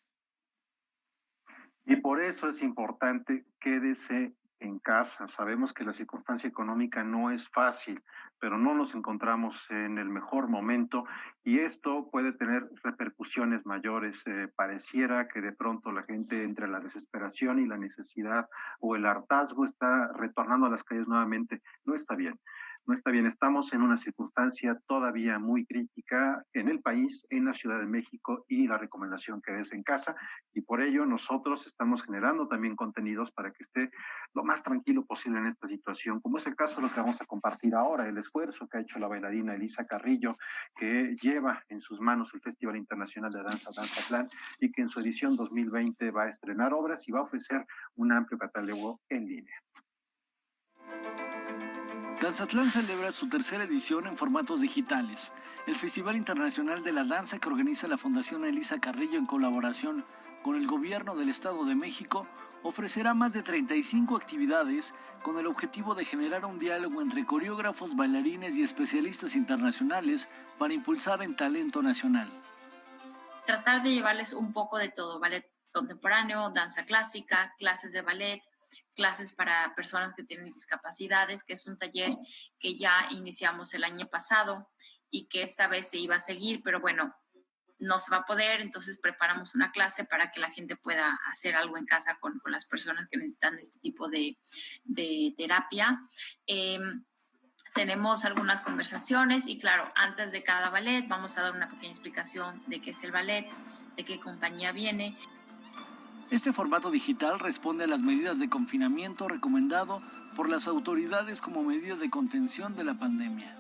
Y por eso es importante, quédese en casa. Sabemos que la circunstancia económica no es fácil, pero no nos encontramos en el mejor momento y esto puede tener repercusiones mayores. Pareciera que de pronto la gente, entre la desesperación y la necesidad o el hartazgo, está retornando a las calles nuevamente. No está bien. No está bien, estamos en una circunstancia todavía muy crítica en el país, en la Ciudad de México, y la recomendación que es en casa, y por ello nosotros estamos generando también contenidos para que esté lo más tranquilo posible en esta situación, como es el caso de lo que vamos a compartir ahora, el esfuerzo que ha hecho la bailarina Elisa Carrillo, que lleva en sus manos el Festival Internacional de Danza Danzatlán, y que en su edición 2020 va a estrenar obras y va a ofrecer un amplio catálogo en línea. Danzatlán celebra su tercera edición en formatos digitales. El Festival Internacional de la Danza que organiza la Fundación Elisa Carrillo en colaboración con el Gobierno del Estado de México ofrecerá más de 35 actividades con el objetivo de generar un diálogo entre coreógrafos, bailarines y especialistas internacionales para impulsar el talento nacional. Tratar de llevarles un poco de todo: ballet contemporáneo, danza clásica, clases de ballet, clases para personas que tienen discapacidades, que es un taller que ya iniciamos el año pasado y que esta vez se iba a seguir, pero bueno, no se va a poder, entonces preparamos una clase para que la gente pueda hacer algo en casa con las personas que necesitan este tipo de terapia. Tenemos algunas conversaciones y claro, antes de cada ballet vamos a dar una pequeña explicación de qué es el ballet, de qué compañía viene. Este formato digital responde a las medidas de confinamiento recomendado por las autoridades como medidas de contención de la pandemia.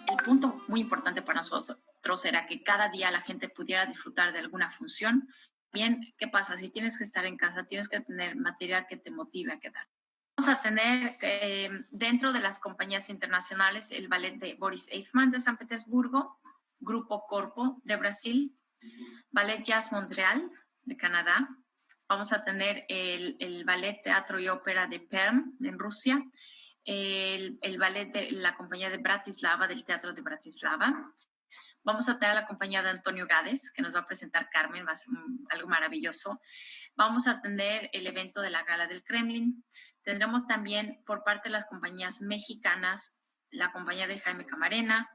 El punto muy importante para nosotros era que cada día la gente pudiera disfrutar de alguna función. Bien, ¿qué pasa? Si tienes que estar en casa, tienes que tener material que te motive a quedar. Vamos a tener dentro de las compañías internacionales el ballet de Boris Eifman de San Petersburgo, Grupo Corpo de Brasil, Ballet Jazz Montreal de Canadá. Vamos a tener el Ballet Teatro y Ópera de Perm en Rusia, el ballet de la compañía de Bratislava, del Teatro de Bratislava. Vamos a tener la compañía de Antonio Gades, que nos va a presentar Carmen, va a ser algo maravilloso. Vamos a tener el evento de la Gala del Kremlin. Tendremos también por parte de las compañías mexicanas, la compañía de Jaime Camarena,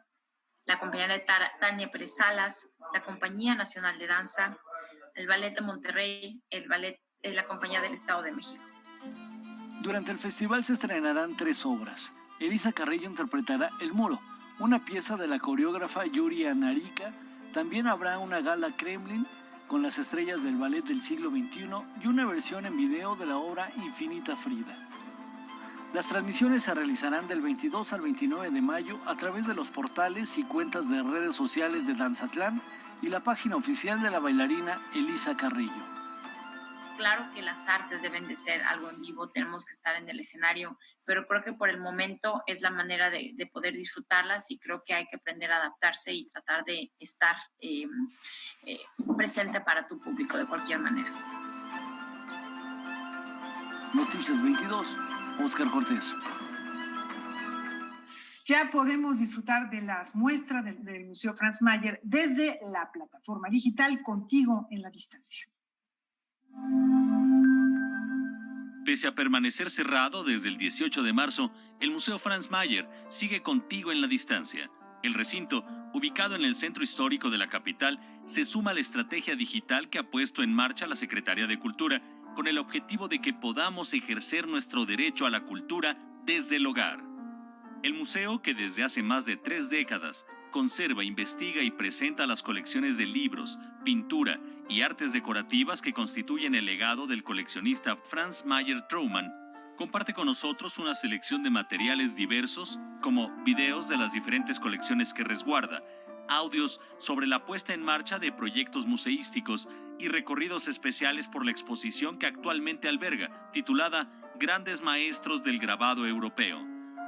la compañía de Tania Pérez Salas, la Compañía Nacional de Danza, el Ballet de Monterrey, el ballet de la Compañía del Estado de México. Durante el festival se estrenarán 3 obras. Elisa Carrillo interpretará El Muro, una pieza de la coreógrafa Yuri Anarica. También habrá una gala Kremlin con las estrellas del ballet del siglo XXI y una versión en video de la obra Infinita Frida. Las transmisiones se realizarán del 22 al 29 de mayo a través de los portales y cuentas de redes sociales de Danzatlán y la página oficial de la bailarina Elisa Carrillo. claro que las artes deben de ser algo en vivo, tenemos que estar en el escenario, pero creo que por el momento es la manera de poder disfrutarlas y creo que hay que aprender a adaptarse y tratar de estar presente para tu público de cualquier manera. Noticias 22, Óscar Cortés. Ya podemos disfrutar de las muestras del Museo Franz Mayer desde la plataforma digital Contigo en la Distancia. Pese a permanecer cerrado desde el 18 de marzo, el Museo Franz Mayer sigue Contigo en la Distancia. El recinto, ubicado en el centro histórico de la capital, se suma a la estrategia digital que ha puesto en marcha la Secretaría de Cultura con el objetivo de que podamos ejercer nuestro derecho a la cultura desde el hogar. El museo, que desde hace más de 3 décadas conserva, investiga y presenta las colecciones de libros, pintura y artes decorativas que constituyen el legado del coleccionista Franz Mayer Traumann, comparte con nosotros una selección de materiales diversos, como videos de las diferentes colecciones que resguarda, audios sobre la puesta en marcha de proyectos museísticos y recorridos especiales por la exposición que actualmente alberga, titulada Grandes Maestros del Grabado Europeo.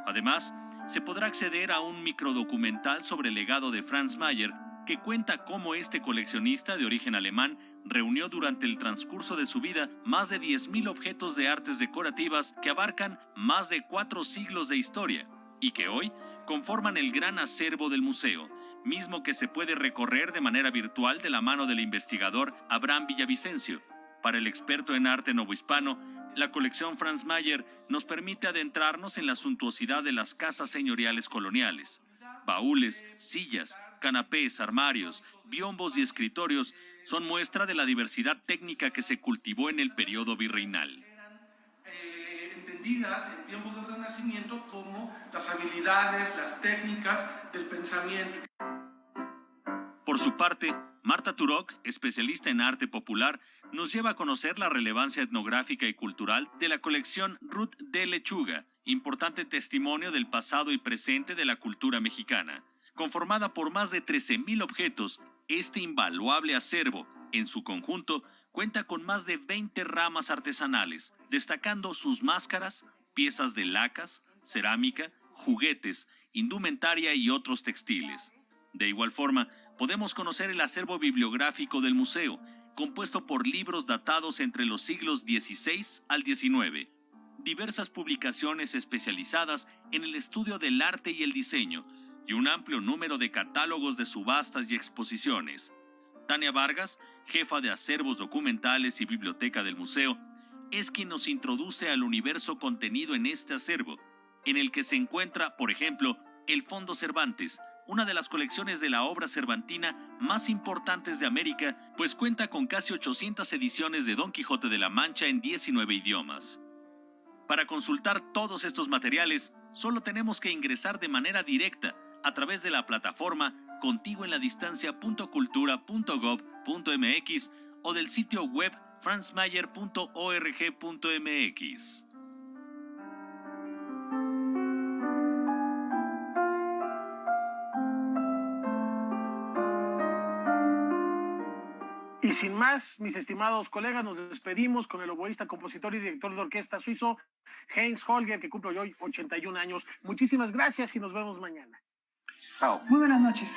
Además, se podrá acceder a un microdocumental sobre el legado de Franz Mayer que cuenta cómo este coleccionista de origen alemán reunió durante el transcurso de su vida más de 10.000 objetos de artes decorativas que abarcan más de 4 siglos de historia y que hoy conforman el gran acervo del museo, mismo que se puede recorrer de manera virtual de la mano del investigador Abraham Villavicencio. Para el experto en arte novohispano, la colección Franz Mayer nos permite adentrarnos en la suntuosidad de las casas señoriales coloniales. Baúles, sillas, canapés, armarios, biombos y escritorios son muestra de la diversidad técnica que se cultivó en el periodo virreinal. Entendidas en tiempos del Renacimiento como las habilidades, las técnicas del pensamiento. Por su parte, Marta Turok, especialista en arte popular, nos lleva a conocer la relevancia etnográfica y cultural de la colección Ruth de Lechuga, importante testimonio del pasado y presente de la cultura mexicana. Conformada por más de 13.000 objetos, este invaluable acervo, en su conjunto, cuenta con más de 20 ramas artesanales, destacando sus máscaras, piezas de lacas, cerámica, juguetes, indumentaria y otros textiles. De igual forma, podemos conocer el acervo bibliográfico del museo, compuesto por libros datados entre los siglos XVI al XIX, diversas publicaciones especializadas en el estudio del arte y el diseño, y un amplio número de catálogos de subastas y exposiciones. Tania Vargas, jefa de acervos documentales y biblioteca del museo, es quien nos introduce al universo contenido en este acervo, en el que se encuentra, por ejemplo, el Fondo Cervantes, una de las colecciones de la obra cervantina más importantes de América, pues cuenta con casi 800 ediciones de Don Quijote de la Mancha en 19 idiomas. Para consultar todos estos materiales, solo tenemos que ingresar de manera directa a través de la plataforma contigoenladistancia.cultura.gov.mx o del sitio web franzmayer.org.mx. Y sin más, mis estimados colegas, nos despedimos con el oboísta, compositor y director de orquesta suizo Heinz Holger, que cumple hoy 81 años. Muchísimas gracias y nos vemos mañana. Chao. Muy buenas noches.